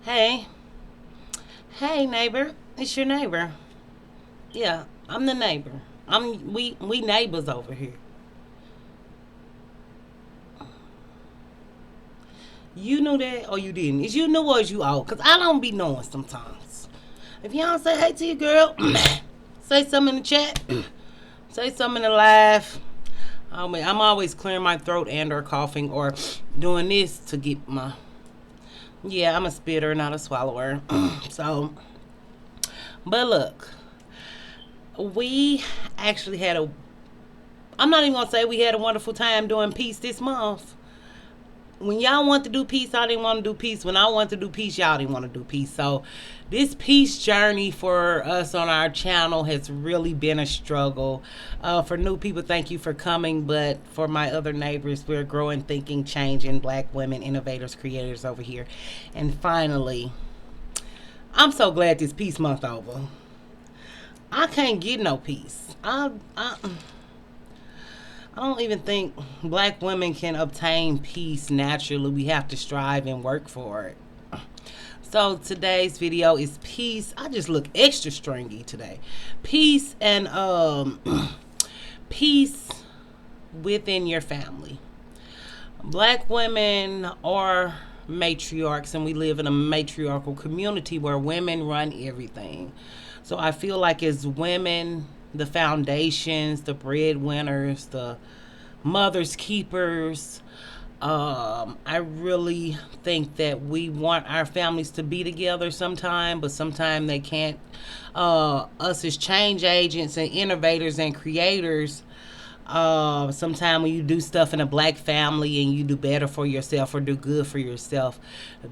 Hey, hey neighbor, it's your neighbor. Yeah, I'm the neighbor. We neighbors over here. You knew that or you didn't? Is you new or is you old? Cause I don't be knowing sometimes. If you don't say hey to your girl, say something in the chat, say something in the live. I'm always clearing my throat and or coughing or doing this to get my. Yeah, I'm a spitter, not a swallower. So, but look, we actually had a I'm not even gonna say we had a wonderful time doing peace this month. When y'all want to do peace, I didn't want to do peace. When I want to do peace, y'all didn't want to do peace. So this peace journey for us on our channel has really been a struggle. For new people, thank you for coming. But for my other neighbors, we're growing, thinking, changing, black women, innovators, creators over here. And finally, I'm so glad this peace month over. I can't get no peace. I don't even think black women can obtain peace naturally. We have to strive and work for it. So today's video is peace. I just look extra stringy today. Peace and peace within your family. Black women are matriarchs, and we live in a matriarchal community where women run everything. So I feel like as women, the foundations, the breadwinners, the mothers keepers, I really think that we want our families to be together sometime, but sometimes they can't. Us as change agents and innovators and creators, sometimes when you do stuff in a black family and you do better for yourself or do good for yourself,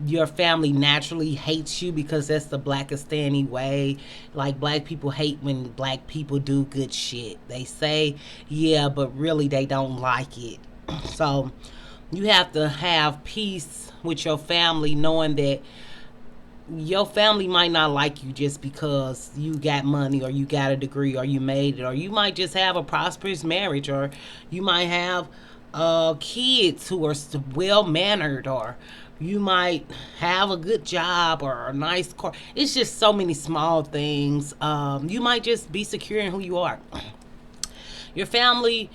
your family naturally hates you because that's the Blackistani way. Like, black people hate when black people do good shit. They say yeah, but really they don't like it. So you have to have peace with your family, knowing that your family might not like you just because you got money or you got a degree or you made it, or you might just have a prosperous marriage, or you might have kids who are well mannered, or you might have a good job or a nice car. It's just so many small things. You might just be secure in who you are. Your family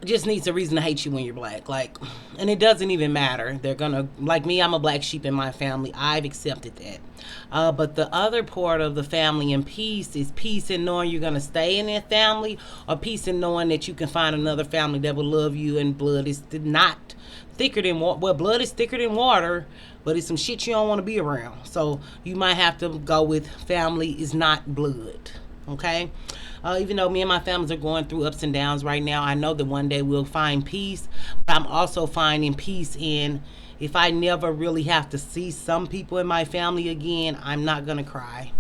just needs a reason to hate you when you're black. Like, and it doesn't even matter. They're gonna, like me, I'm a black sheep in my family. I've accepted that. But the other part of the family and peace is peace in knowing you're gonna stay in that family, or peace in knowing that you can find another family that will love you. And blood is not thicker than water. Well, blood is thicker than water, but it's some shit you don't want to be around. So you might have to go with family is not blood. Okay. Even though me and my families are going through ups and downs right now, I know that one day we'll find peace. But I'm also finding peace in, if I never really have to see some people in my family again, I'm not going to cry.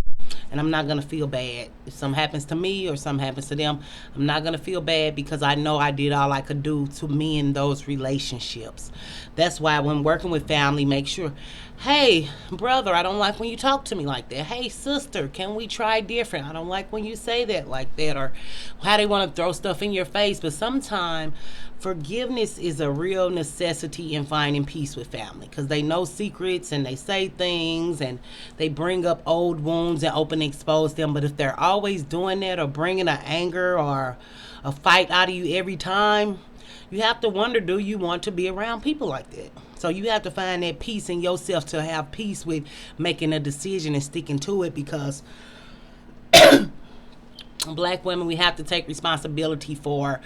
And I'm not going to feel bad. If something happens to me or something happens to them, I'm not going to feel bad because I know I did all I could do to mend those relationships. That's why when working with family, make sure, hey, brother, I don't like when you talk to me like that. Hey, sister, can we try different? I don't like when you say that like that. Or how they want to throw stuff in your face. But sometimes forgiveness is a real necessity in finding peace with family, because they know secrets and they say things and they bring up old wounds and open and expose them. But if they're always doing that or bringing an anger or a fight out of you every time, you have to wonder, do you want to be around people like that? So you have to find that peace in yourself to have peace with making a decision and sticking to it, because black women, we have to take responsibility for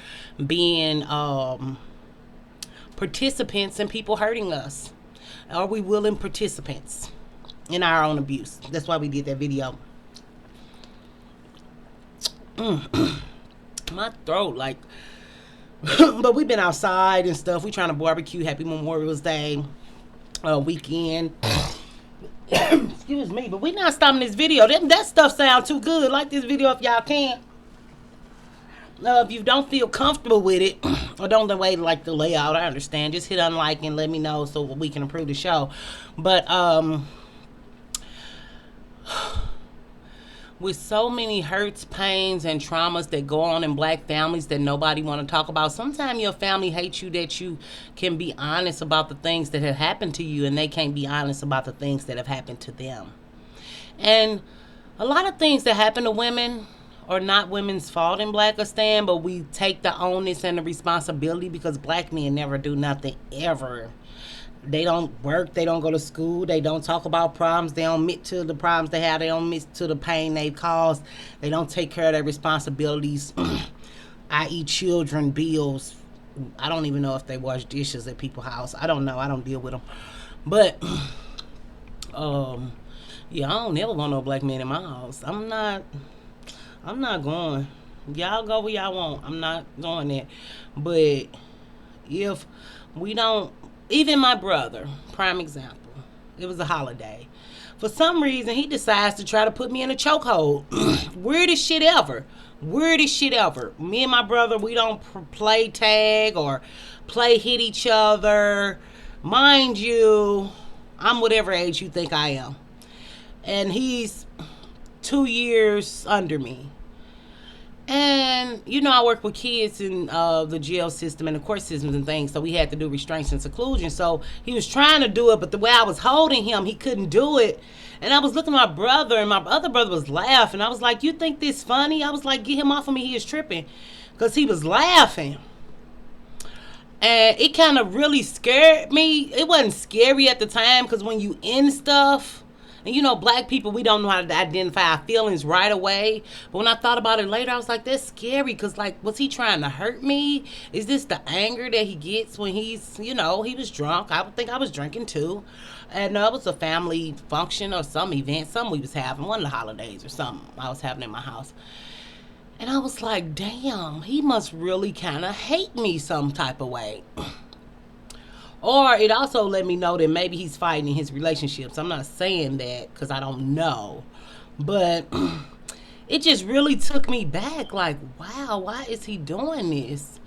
being participants in people hurting us. Are we willing participants in our own abuse? That's why we did that video. My throat, like, but we've been outside and stuff. We trying to barbecue. Happy Memorial's Day weekend. Excuse me, but we not stopping this video. That stuff sounds too good. Like this video if y'all can. If you don't feel comfortable with it, or don't like the layout, I understand. Just hit unlike and let me know so we can improve the show. But with so many hurts, pains, and traumas that go on in black families that nobody want to talk about. Sometimes your family hates you that you can be honest about the things that have happened to you, and they can't be honest about the things that have happened to them. And a lot of things that happen to women are not women's fault in Blackistan, but we take the onus and the responsibility because black men never do nothing ever. They don't work, they don't go to school, they don't talk about problems, they don't admit to the problems they have, they don't admit to the pain they've caused, they don't take care of their responsibilities, i.e. children, bills. I don't even know if they wash dishes at people's house. I don't know, I don't deal with them. But, yeah, I don't never want no black man in my house. I'm not going. Y'all go where y'all want. I'm not doing that. But if we don't, even my brother, prime example, it was a holiday. For some reason, he decides to try to put me in a chokehold. Weirdest shit ever. Weirdest shit ever. Me and my brother, we don't play tag or play hit each other. Mind you, I'm whatever age you think I am. And he's 2 years under me. And, you know, I work with kids in the jail system and the court systems and things, so we had to do restraints and seclusion. So he was trying to do it, but the way I was holding him, he couldn't do it. And I was looking at my brother, and my other brother was laughing. I was like, you think this funny? I was like, get him off of me, he is tripping. Because he was laughing. And it kind of really scared me. It wasn't scary at the time, because when you in stuff, and you know, black people, we don't know how to identify our feelings right away. But when I thought about it later, I was like, that's scary. Because, like, was he trying to hurt me? Is this the anger that he gets when he's, you know, he was drunk? I would think I was drinking too. And it was a family function or some event, something we was having, one of the holidays or something I was having in my house. And I was like, damn, he must really kind of hate me some type of way. Or it also let me know that maybe he's fighting in his relationships. I'm not saying that because I don't know. But it just really took me back. Like, wow, why is he doing this?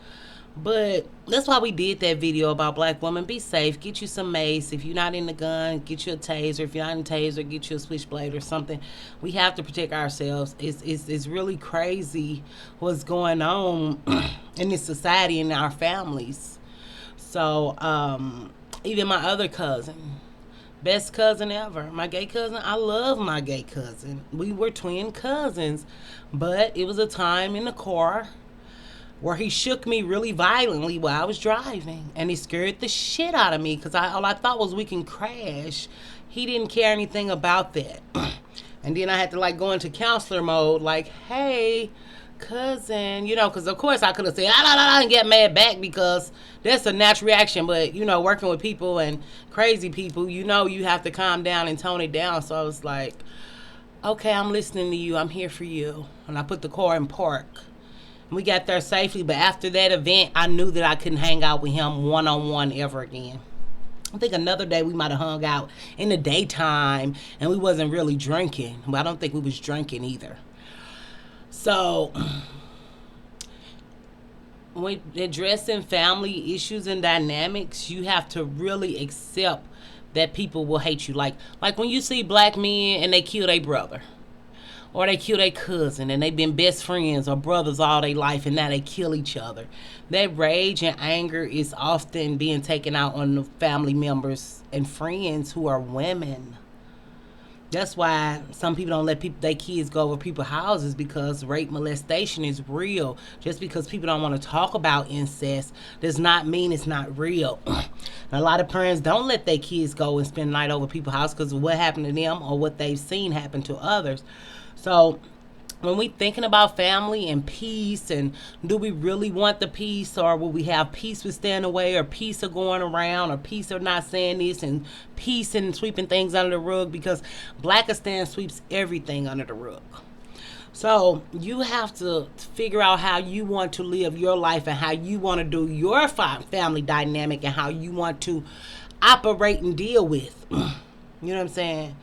But that's why we did that video about black women. Be safe. Get you some mace. If you're not in the gun, get you a taser. If you're not in taser, get you a switchblade or something. We have to protect ourselves. It's really crazy what's going on in this society and our families. So, even my other cousin, best cousin ever, my gay cousin, I love my gay cousin. We were twin cousins, but it was a time in the car where he shook me really violently while I was driving, and he scared the shit out of me because all I thought was we can crash. He didn't care anything about that. And then I had to like go into counselor mode, like, hey, cousin, you know, because of course I could have said and get mad back because that's a natural reaction, but you know, working with people and crazy people, you know, you have to calm down and tone it down. So I was like, okay, I'm listening to you, I'm here for you. And I put the car in park. We got there safely, but after that event I knew that I couldn't hang out with him one-on-one ever again. I think another day we might have hung out in the daytime and we wasn't really drinking, but I don't think we was drinking either. So, when addressing family issues and dynamics, you have to really accept that people will hate you. Like when you see black men and they kill their brother, or they kill their cousin and they've been best friends or brothers all their life and now they kill each other. That rage and anger is often being taken out on the family members and friends who are women. That's why some people don't let their kids go over people's houses, because rape, molestation is real. Just because people don't want to talk about incest does not mean it's not real. A lot of parents don't let their kids go and spend the night over people's house because of what happened to them or what they've seen happen to others. So when we thinking about family and peace, and do we really want the peace, or will we have peace with staying away, or peace of going around, or peace of not saying this, and peace and sweeping things under the rug, because Blackistan sweeps everything under the rug. So you have to figure out how you want to live your life and how you want to do your family dynamic and how you want to operate and deal with. You know what I'm saying?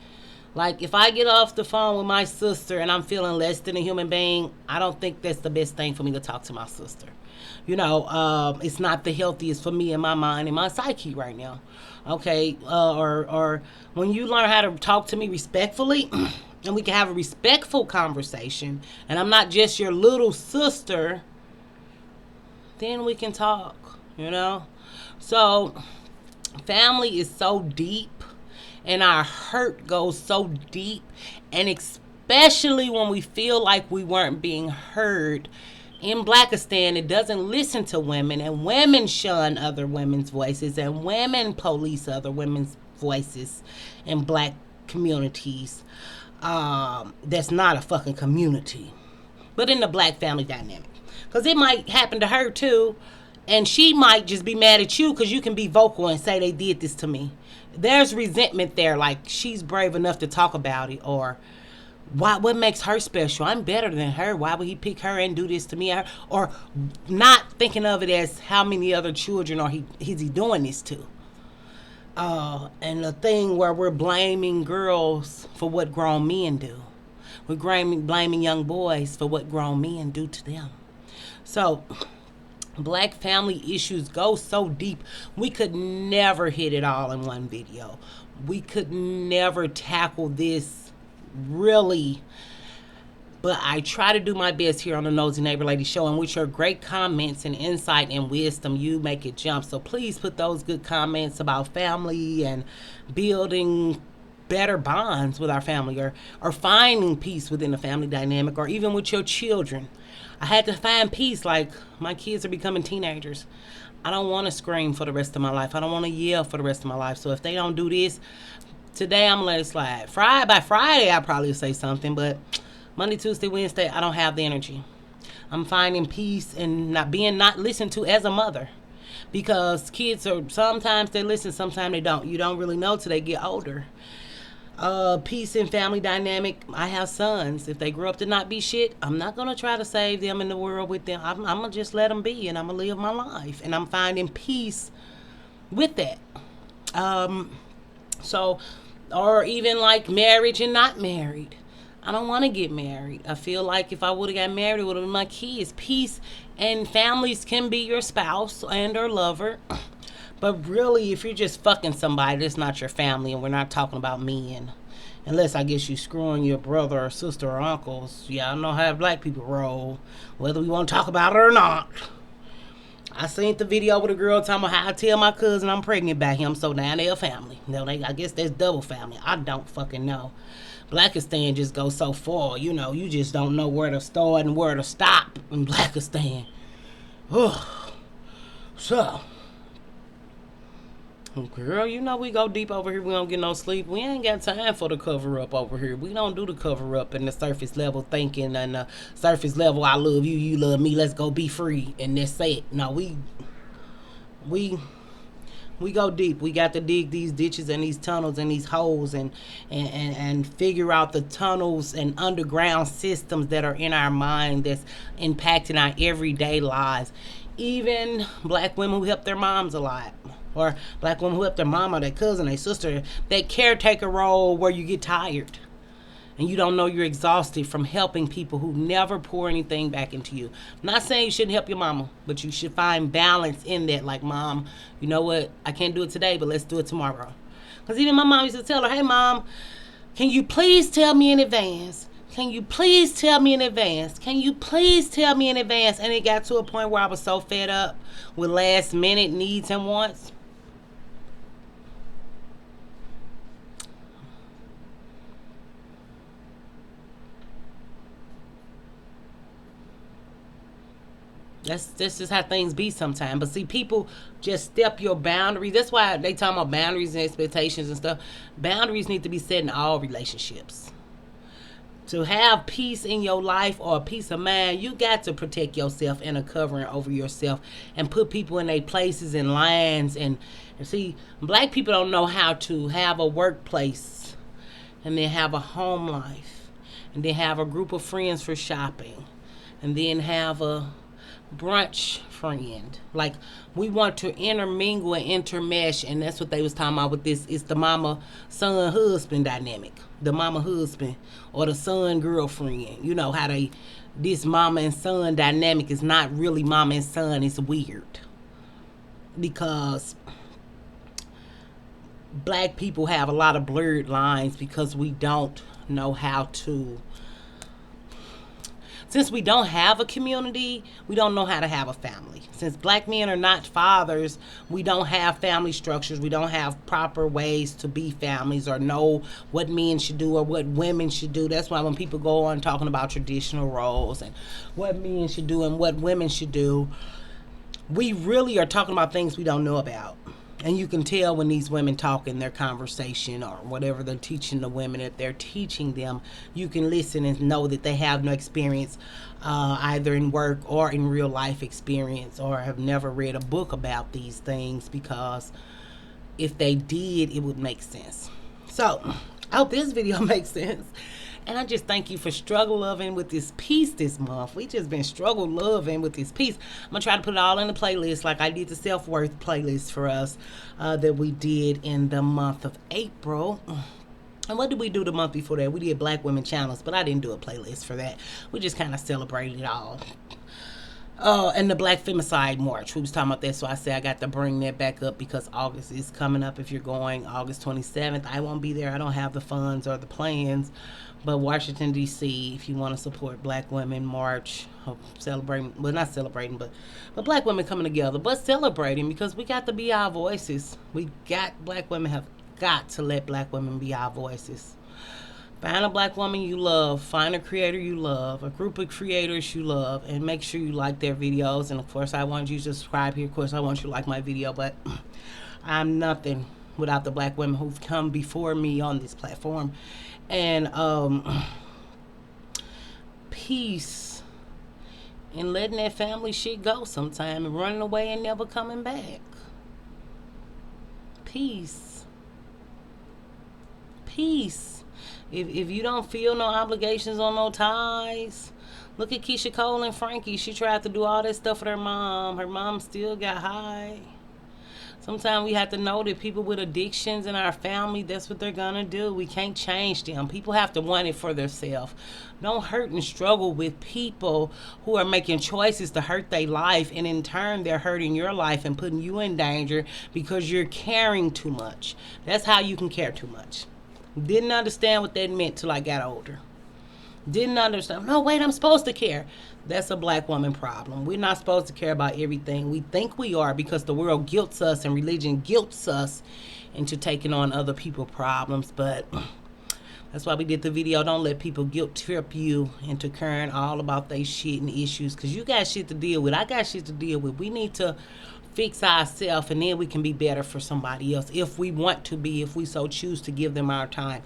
Like, if I get off the phone with my sister and I'm feeling less than a human being, I don't think that's the best thing for me to talk to my sister. It's not the healthiest for me in my mind and my psyche right now. Okay, or when you learn how to talk to me respectfully, and we can have a respectful conversation, and I'm not just your little sister, then we can talk. So family is so deep, and our hurt goes so deep, and especially when we feel like we weren't being heard. In Blackistan, it doesn't listen to women, and women shun other women's voices, and women police other women's voices in black communities. That's not a fucking community, but in the black family dynamic, because it might happen to her too, and she might just be mad at you because you can be vocal and say they did this to me. There's resentment there, like she's brave enough to talk about it, or what makes her special? I'm better than her. Why would he pick her and do this to me? Or not thinking of it as how many other children is he doing this to? And the thing where we're blaming girls for what grown men do. We're blaming young boys for what grown men do to them. So black family issues go so deep. We could never hit it all in one video. We could never tackle this really, but I try to do my best here on the Nosy Neighbor Lady Show, and with your great comments and insight and wisdom, you make it jump. So please put those good comments about family and building better bonds with our family, or finding peace within the family dynamic, or even with your children. I had to find peace. Like, my kids are becoming teenagers. I don't want to scream for the rest of my life. I don't want to yell for the rest of my life. So if they don't do this, today I'm going to let it slide. By Friday, I'll probably say something, but Monday, Tuesday, Wednesday, I don't have the energy. I'm finding peace and not listened to as a mother, because kids sometimes they listen, sometimes they don't. You don't really know till they get older. Peace and family dynamic. I have sons. If they grow up to not be shit, I'm not going to try to save them in the world with them. I'm going to just let them be, and I'm going to live my life. And I'm finding peace with that. Or even like marriage and not married. I don't want to get married. I feel like if I would have got married, it would have been my kids. Peace and families can be your spouse and or lover. But really, if you're just fucking somebody, that's not your family, and we're not talking about men. Unless, I guess, you screwing your brother or sister or uncles. Yeah, I know how black people roll, whether we want to talk about it or not. I seen the video with a girl talking about how I tell my cousin I'm pregnant by him, so now they're a family. I guess that's double family. I don't fucking know. Blackistan just goes so far, you just don't know where to start and where to stop in Blackistan. So, girl, we go deep over here. We don't get no sleep. We ain't got time for the cover up over here. We don't do the cover up and the surface level thinking and the surface level, I love you, you love me, let's go be free, and that's it. No, we go deep. We got to dig these ditches and these tunnels and these holes and figure out the tunnels and underground systems that are in our mind that's impacting our everyday lives. Even black women who help their moms a lot, or black women who help their mama, their cousin, their sister, that caretaker role where you get tired and you don't know you're exhausted from helping people who never pour anything back into you. I'm not saying you shouldn't help your mama, but you should find balance in that. Like, Mom, you know what? I can't do it today, but let's do it tomorrow. Because even my mom used to tell her, hey, Mom, can you please tell me in advance? Can you please tell me in advance? Can you please tell me in advance? And it got to a point where I was so fed up with last minute needs and wants. This is how things be sometimes. But see, people just step your boundaries. That's why they talk about boundaries and expectations and stuff. Boundaries need to be set in all relationships. To have peace in your life or peace of mind, you got to protect yourself and a covering over yourself and put people in their places and lines. And see, black people don't know how to have a workplace and then have a home life and then have a group of friends for shopping and then have a brunch friend. Like, we want to intermingle and intermesh, and that's what they was talking about with this. It's the mama son husband dynamic, the mama husband or the son girlfriend. You know how they, this mama and son dynamic is not really mama and son. It's weird because black people have a lot of blurred lines because we don't know how to, since we don't have a community, we don't know how to have a family. Since black men are not fathers, we don't have family structures. We don't have proper ways to be families or know what men should do or what women should do. That's why when people go on talking about traditional roles and what men should do and what women should do, we really are talking about things we don't know about. And you can tell when these women talk in their conversation or whatever they're teaching the women, if they're teaching them, you can listen and know that they have no experience either in work or in real life experience, or have never read a book about these things, because if they did, it would make sense. So I hope this video makes sense. And I just thank you for struggle loving with this piece this month. We just been struggle loving with this piece. I'm going to try to put it all in the playlist like I did the self-worth playlist for us that we did in the month of April. And what did we do the month before that? We did Black Women Channels, but I didn't do a playlist for that. We just kind of celebrated it all. And the Black Femicide March. We was talking about that, so I said I got to bring that back up because August is coming up. If you're going August 27th, I won't be there. I don't have the funds or the plans. But Washington, D.C., if you want to support Black Women March, celebrating, well, not celebrating, but Black women coming together, but celebrating, because we got to be our voices. Black women have got to let Black women be our voices. Find a Black woman you love, find a creator you love, a group of creators you love, and make sure you like their videos. And of course, I want you to subscribe here. Of course, I want you to like my video, but I'm nothing without the Black women who've come before me on this platform. And peace in letting that family shit go sometime and running away and never coming back. Peace. Peace. If you don't feel no obligations or no ties, look at Keisha Cole and Frankie. She tried to do all that stuff with her mom. Her mom still got high. Sometimes we have to know that people with addictions in our family, that's what they're going to do. We can't change them. People have to want it for themselves. Don't hurt and struggle with people who are making choices to hurt their life, and in turn, they're hurting your life and putting you in danger because you're caring too much. That's how you can care too much. Didn't understand what that meant till I got older. Didn't understand. No, wait, I'm supposed to care. That's a Black woman problem. We're not supposed to care about everything. We think we are because the world guilts us and religion guilts us into taking on other people's problems. But that's why we did the video. Don't let people guilt trip you into caring all about their shit and issues, because you got shit to deal with. I got shit to deal with. We need to fix ourselves, and then we can be better for somebody else if we want to be, if we so choose to give them our time.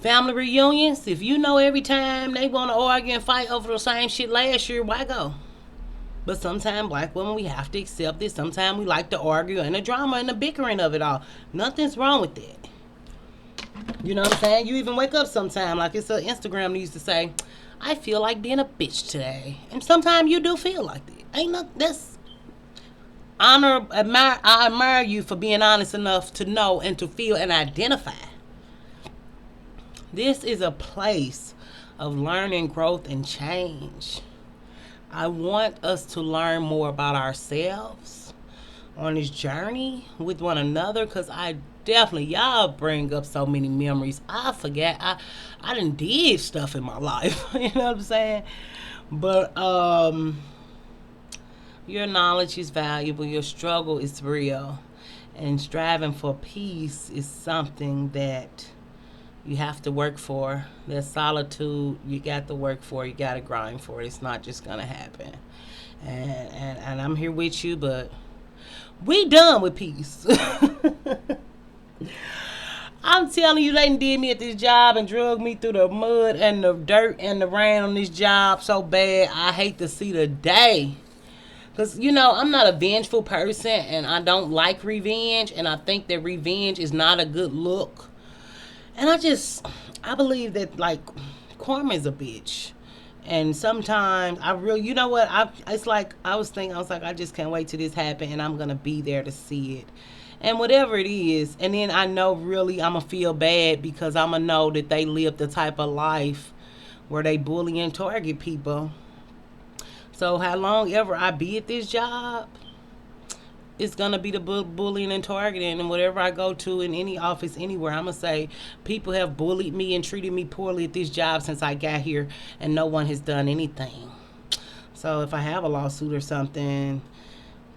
Family reunions, if you know every time they want to argue and fight over the same shit last year, why go? But sometimes Black women, we have to accept it. Sometimes we like to argue and the drama and the bickering of it all. Nothing's wrong with that. You know what I'm saying? You even wake up sometime, like it's an Instagram that used to say, I feel like being a bitch today. And sometimes you do feel like that. Ain't nothing, that's honor, admire. I admire you for being honest enough to know and to feel and identify. This is a place of learning, growth, and change. I want us to learn more about ourselves on this journey with one another, because I definitely, y'all bring up so many memories. I forget. I done did stuff in my life. You know what I'm saying? But your knowledge is valuable. Your struggle is real. And striving for peace is something that you have to work for. That solitude, you got to work for. You got to grind for it. It's not just going to happen. And I'm here with you, but we done with peace. I'm telling you, they did me at this job and drug me through the mud and the dirt and the rain on this job so bad. I hate to see the day. Because, you know, I'm not a vengeful person, and I don't like revenge. And I think that revenge is not a good look. And I believe that, like, karma is a bitch. And sometimes I really, you know what? It's like I was thinking, I was like, I just can't wait till this happen, and I'm gonna be there to see it, and whatever it is. And then I know really I'm gonna feel bad because I'm gonna know that they live the type of life where they bully and target people. So how long ever I be at this job, it's gonna be the bullying and targeting, and whatever I go to in any office anywhere, I'm gonna say people have bullied me and treated me poorly at this job since I got here, and no one has done anything. So if I have a lawsuit or something,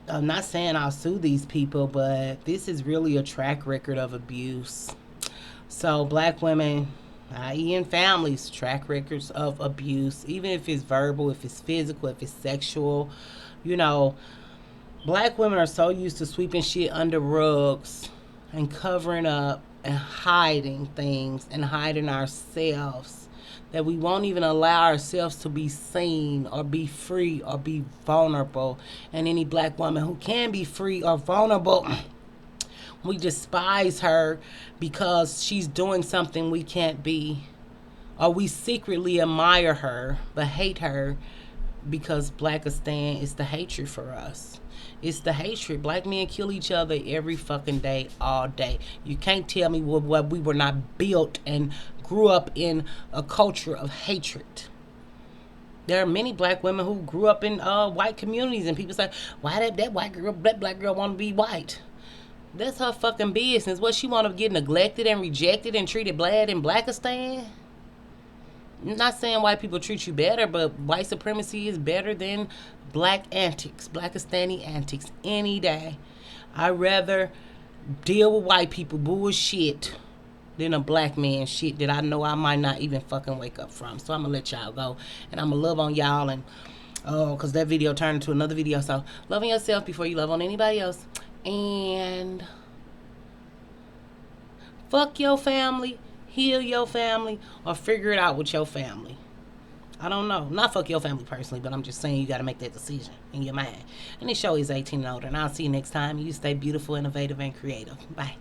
I'm not saying I'll sue these people, but this is really a track record of abuse. So black women, i.e. in families, track records of abuse, even if it's verbal, if it's physical, if it's sexual, you know, black women are so used to sweeping shit under rugs and covering up and hiding things and hiding ourselves that we won't even allow ourselves to be seen or be free or be vulnerable. And any black woman who can be free or vulnerable, we despise her because she's doing something we can't be. Or we secretly admire her but hate her because Blackistan is the hatred for us. It's the hatred. Black men kill each other every fucking day, all day. You can't tell me what we were not built and grew up in a culture of hatred. There are many black women who grew up in white communities, and people say, why that white girl, that black girl want to be white? That's her fucking business. What, she want to get neglected and rejected and treated bad in Blackistan? I'm not saying white people treat you better, but white supremacy is better than black antics, Blackistani antics, any day. I'd rather deal with white people bullshit than a black man shit that I know I might not even fucking wake up from. So I'm gonna let y'all go, and I'm gonna love on y'all, and because that video turned into another video. So love on yourself before you love on anybody else, and fuck your family, heal your family, or figure it out with your family. I don't know. Not fuck your family personally, but I'm just saying you got to make that decision in your mind. And this show is 18 and older. And I'll see you next time. You stay beautiful, innovative, and creative. Bye.